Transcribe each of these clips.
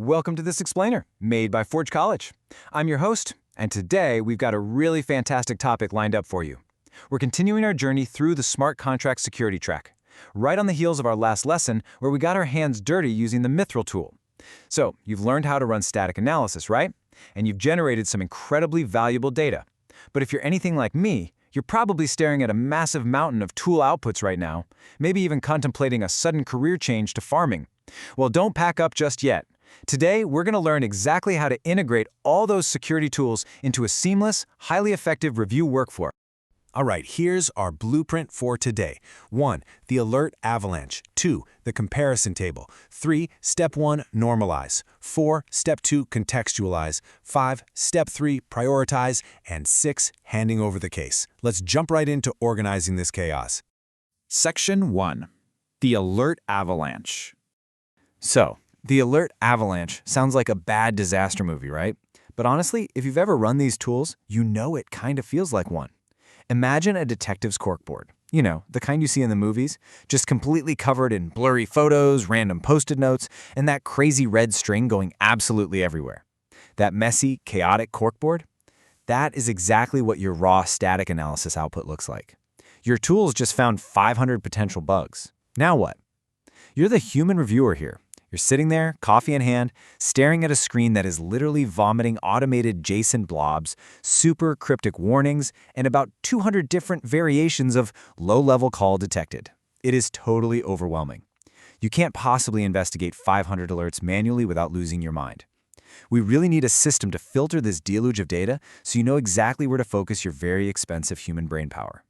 Welcome to This Explainer, made by Forge College. I'm your host, and today we've got a really fantastic topic lined up for you. We're continuing our journey through the smart contract security track, right on the heels of our last lesson where we got our hands dirty using the Mythril tool. So, you've learned how to run static analysis, right? And you've generated some incredibly valuable data. But if you're anything like me, you're probably staring at a massive mountain of tool outputs right now, maybe even contemplating a sudden career change to farming. Well, don't pack up just yet. Today, we're going to learn exactly how to integrate all those security tools into a seamless, highly effective review workflow. All right, here's our blueprint for today. 1. The alert avalanche. 2. The comparison table. 3. Step 1. Normalize. 4. Step 2. Contextualize. 5. Step 3. Prioritize. And 6. Handing over the case. Let's jump right into organizing this chaos. Section 1. The alert avalanche. So, the alert avalanche sounds like a bad disaster movie, right? But honestly, if you've ever run these tools, you know it kind of feels like one. Imagine a detective's corkboard. You know, the kind you see in the movies, just completely covered in blurry photos, random post-it notes, and that crazy red string going absolutely everywhere. That messy, chaotic corkboard? That is exactly what your raw static analysis output looks like. Your tools just found 500 potential bugs. Now what? You're the human reviewer here. You're sitting there, coffee in hand, staring at a screen that is literally vomiting automated JSON blobs, super cryptic warnings, and about 200 different variations of low-level call detected. It is totally overwhelming. You can't possibly investigate 500 alerts manually without losing your mind. We really need a system to filter this deluge of data so you know exactly where to focus your very expensive human brain power.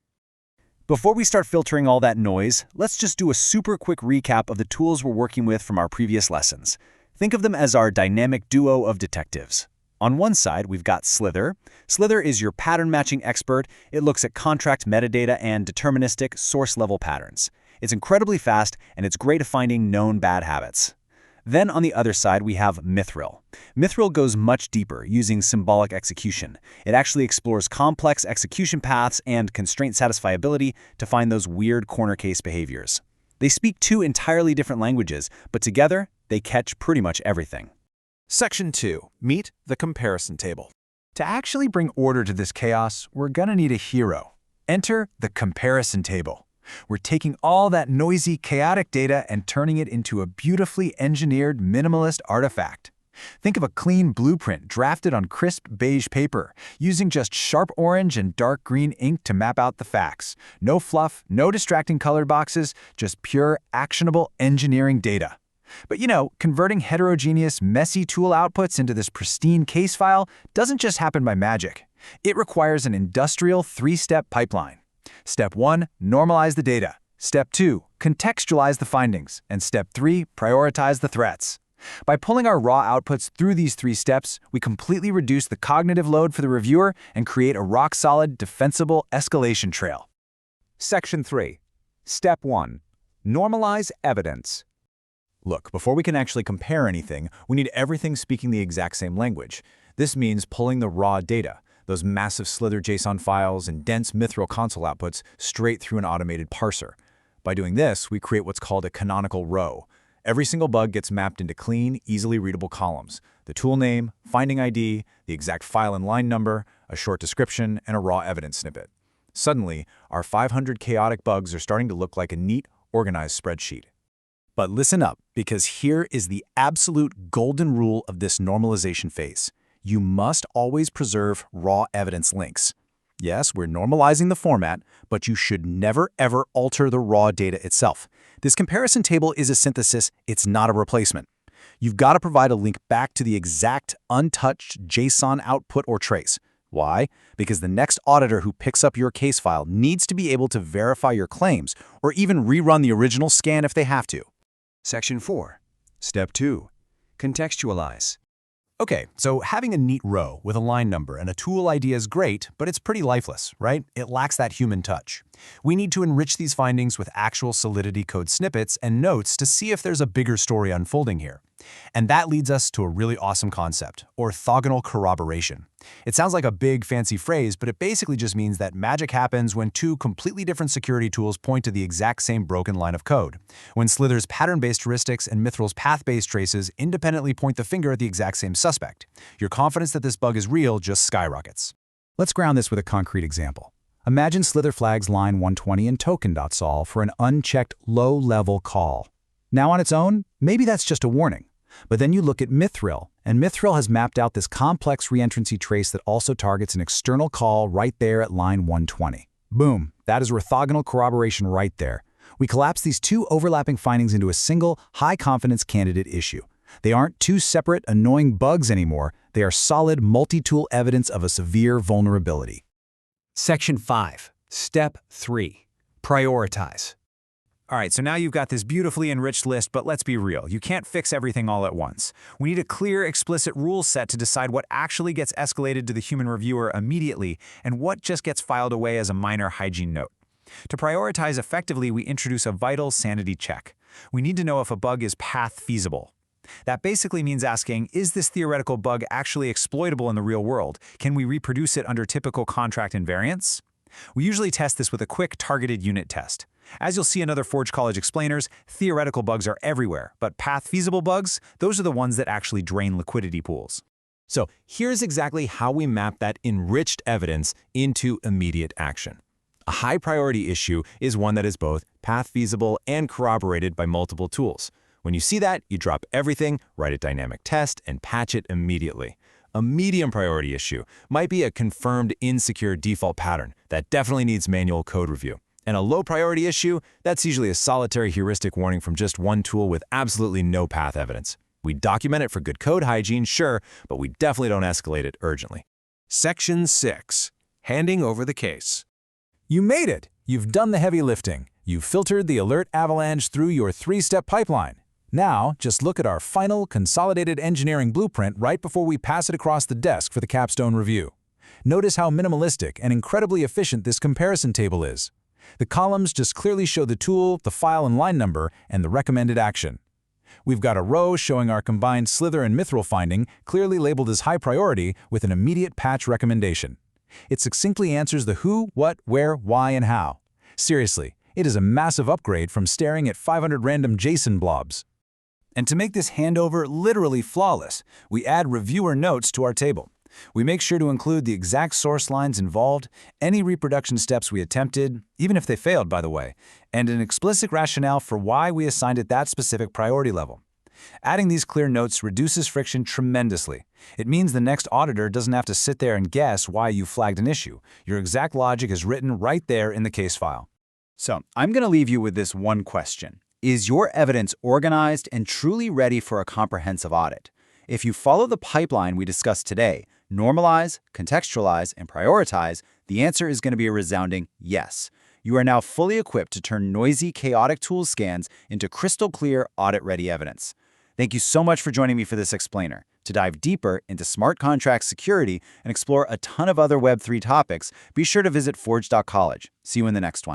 Before we start filtering all that noise, let's just do a super quick recap of the tools we're working with from our previous lessons. Think of them as our dynamic duo of detectives. On one side, we've got Slither. Slither is your pattern matching expert. It looks at contract metadata and deterministic source-level patterns. It's incredibly fast, and it's great at finding known bad habits. Then on the other side, we have Mythril. Mythril goes much deeper, using symbolic execution. It actually explores complex execution paths and constraint satisfiability to find those weird corner case behaviors. They speak two entirely different languages, but together, they catch pretty much everything. Section 2. Meet the comparison table. To actually bring order to this chaos, we're gonna need a hero. Enter the comparison table. We're taking all that noisy, chaotic data and turning it into a beautifully engineered, minimalist artifact. Think of a clean blueprint drafted on crisp beige paper, using just sharp orange and dark green ink to map out the facts. No fluff, no distracting colored boxes, just pure, actionable engineering data. But you know, converting heterogeneous, messy tool outputs into this pristine case file doesn't just happen by magic. It requires an industrial three-step pipeline. Step 1, normalize the data. Step 2, contextualize the findings. And Step 3, prioritize the threats. By pulling our raw outputs through these 3 steps, we completely reduce the cognitive load for the reviewer and create a rock-solid, defensible escalation trail. Section 3. Step 1. Normalize evidence. Look, before we can actually compare anything, we need everything speaking the exact same language. This means pulling the raw data, those massive Slither JSON files and dense Mythril console outputs, straight through an automated parser. By doing this, we create what's called a canonical row. Every single bug gets mapped into clean, easily readable columns: the tool name, finding ID, the exact file and line number, a short description, and a raw evidence snippet. Suddenly, our 500 chaotic bugs are starting to look like a neat, organized spreadsheet. But listen up, because here is the absolute golden rule of this normalization phase. You must always preserve raw evidence links. Yes, we're normalizing the format, but you should never ever alter the raw data itself. This comparison table is a synthesis, it's not a replacement. You've got to provide a link back to the exact untouched JSON output or trace. Why? Because the next auditor who picks up your case file needs to be able to verify your claims or even rerun the original scan if they have to. Section 4. Step 2. Contextualize. Okay, so having a neat row with a line number and a tool ID is great, but it's pretty lifeless, right? It lacks that human touch. We need to enrich these findings with actual Solidity code snippets and notes to see if there's a bigger story unfolding here. And that leads us to a really awesome concept, orthogonal corroboration. It sounds like a big, fancy phrase, but it basically just means that magic happens when two completely different security tools point to the exact same broken line of code. When Slither's pattern-based heuristics and Mythril's path-based traces independently point the finger at the exact same suspect. Your confidence that this bug is real just skyrockets. Let's ground this with a concrete example. Imagine Slither flags line 120 in token.sol for an unchecked low-level call. Now on its own, maybe that's just a warning. But then you look at Mythril, and Mythril has mapped out this complex reentrancy trace that also targets an external call right there at line 120. Boom, that is orthogonal corroboration right there. We collapse these two overlapping findings into a single, high-confidence candidate issue. They aren't two separate, annoying bugs anymore. They are solid, multi-tool evidence of a severe vulnerability. Section 5, Step 3, Prioritize. All right, so now you've got this beautifully enriched list, but let's be real. You can't fix everything all at once. We need a clear, explicit rule set to decide what actually gets escalated to the human reviewer immediately and what just gets filed away as a minor hygiene note. To prioritize effectively, we introduce a vital sanity check. We need to know if a bug is path feasible. That basically means asking, is this theoretical bug actually exploitable in the real world? Can we reproduce it under typical contract invariants? We usually test this with a quick targeted unit test. As you'll see in other Forge College explainers, theoretical bugs are everywhere, but path-feasible bugs, those are the ones that actually drain liquidity pools. So here's exactly how we map that enriched evidence into immediate action. A high-priority issue is one that is both path-feasible and corroborated by multiple tools. When you see that, you drop everything, write a dynamic test, and patch it immediately. A medium priority issue might be a confirmed insecure default pattern that definitely needs manual code review. And a low priority issue, that's usually a solitary heuristic warning from just one tool with absolutely no path evidence. We document it for good code hygiene, sure, but we definitely don't escalate it urgently. Section 6. Handing over the case. You made it! You've done the heavy lifting. You've filtered the alert avalanche through your three-step pipeline. Now, just look at our final consolidated engineering blueprint right before we pass it across the desk for the capstone review. Notice how minimalistic and incredibly efficient this comparison table is. The columns just clearly show the tool, the file and line number, and the recommended action. We've got a row showing our combined Slither and Mythril finding, clearly labeled as high priority, with an immediate patch recommendation. It succinctly answers the who, what, where, why, and how. Seriously, it is a massive upgrade from staring at 500 random JSON blobs. And to make this handover literally flawless, we add reviewer notes to our table. We make sure to include the exact source lines involved, any reproduction steps we attempted, even if they failed, by the way, and an explicit rationale for why we assigned it that specific priority level. Adding these clear notes reduces friction tremendously. It means the next auditor doesn't have to sit there and guess why you flagged an issue. Your exact logic is written right there in the case file. So, I'm going to leave you with this one question. Is your evidence organized and truly ready for a comprehensive audit? If you follow the pipeline we discussed today, normalize, contextualize, and prioritize, the answer is going to be a resounding yes. You are now fully equipped to turn noisy, chaotic tool scans into crystal clear, audit-ready evidence. Thank you so much for joining me for this explainer. To dive deeper into smart contract security and explore a ton of other Web3 topics, be sure to visit forge.college. See you in the next one.